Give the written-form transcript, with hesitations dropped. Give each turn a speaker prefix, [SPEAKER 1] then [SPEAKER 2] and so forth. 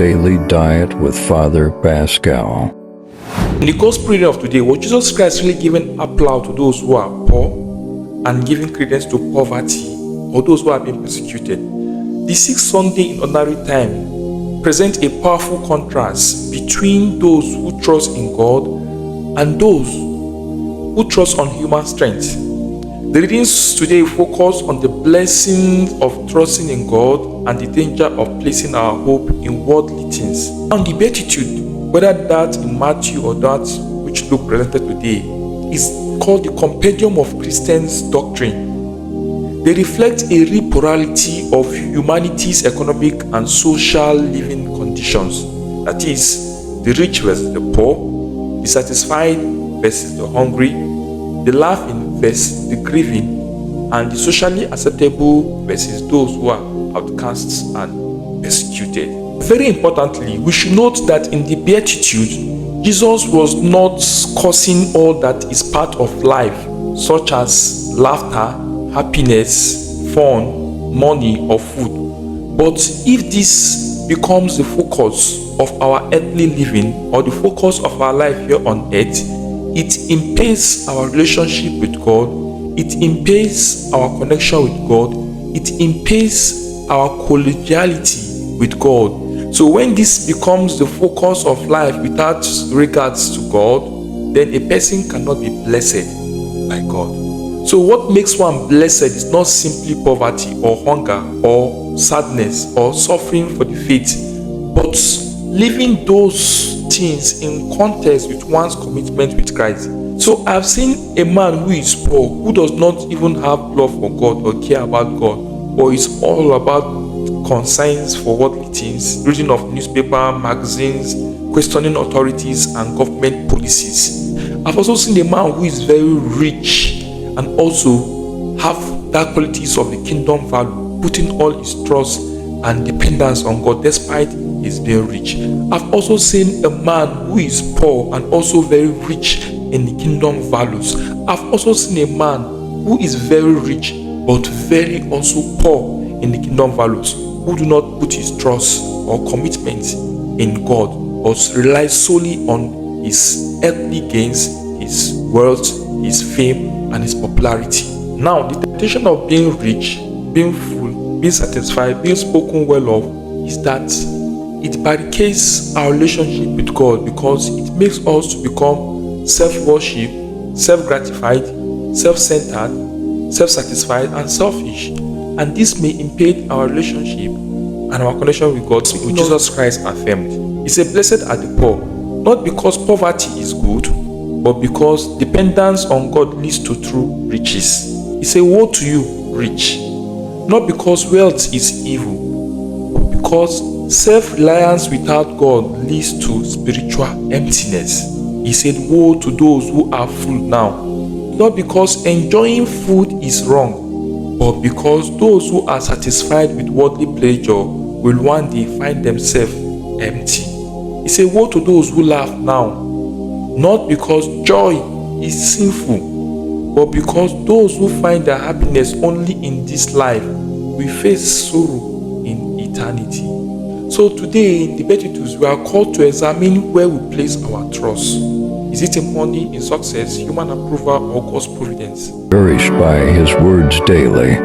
[SPEAKER 1] Daily Diet with Father Pascal.
[SPEAKER 2] In the gospel reading of today, was Jesus Christ really giving applause to those who are poor and giving credence to poverty, or those who are being persecuted? The Sixth Sunday in Ordinary Time presents a powerful contrast between those who trust in God and those who trust on human strength. The readings today focus on the blessing of trusting in God and the danger of placing our hope in worldly things. On the Beatitude, whether that in Matthew or that which Luke presented today, is called the Compendium of Christians' Doctrine. They reflect a real plurality of humanity's economic and social living conditions. That is, the rich versus the poor, the satisfied versus the hungry, the laughing versus the grieving, and the socially acceptable versus those who are outcasts and persecuted. Very importantly, we should note that in the Beatitude, Jesus was not cursing all that is part of life, such as laughter, happiness, fun, money, or food. But if this becomes the focus of our earthly living or the focus of our life here on earth, it impairs our relationship with God, it impairs our connection with God, it impairs our collegiality with God. So when this becomes the focus of life without regards to God, then a person cannot be blessed by God. So what makes one blessed is not simply poverty or hunger or sadness or suffering for the faith, but living those things in context with one's commitment with Christ. So I've seen a man who is poor, who does not even have love for God or care about God, or is all about concerns for worldly things, reading of newspaper, magazines, questioning authorities and government policies. I've also seen a man who is very rich and also have that qualities of the kingdom value, putting all his trust and dependence on God despite his being rich. I've also seen a man who is poor and also very rich in the kingdom values. I've also seen a man who is very rich but very also poor in the kingdom values, who do not put his trust or commitment in God, but rely solely on his earthly gains, his wealth, his fame, and his popularity. Now, the temptation of being rich, being full, being satisfied, being spoken well of, is that it barricades our relationship with God, because it makes us to become self-worship, self-gratified, self-centered, self-satisfied, and selfish. And this may impede our relationship and our connection with God, which Jesus Christ affirmed. He said, "Blessed are the poor," not because poverty is good, but because dependence on God leads to true riches. He said, "Woe to you, rich," not because wealth is evil, but because self-reliance without God leads to spiritual emptiness. He said, "Woe to those who are full now," not because enjoying food is wrong, but because those who are satisfied with worldly pleasure will one day find themselves empty. He said, "Woe to those who laugh now," not because joy is sinful, but because those who find their happiness only in this life will face sorrow in eternity. So today in the Beatitudes, we are called to examine where we place our trust. Is it in money, in success, human approval, or God's providence?
[SPEAKER 1] Nourished by His words daily.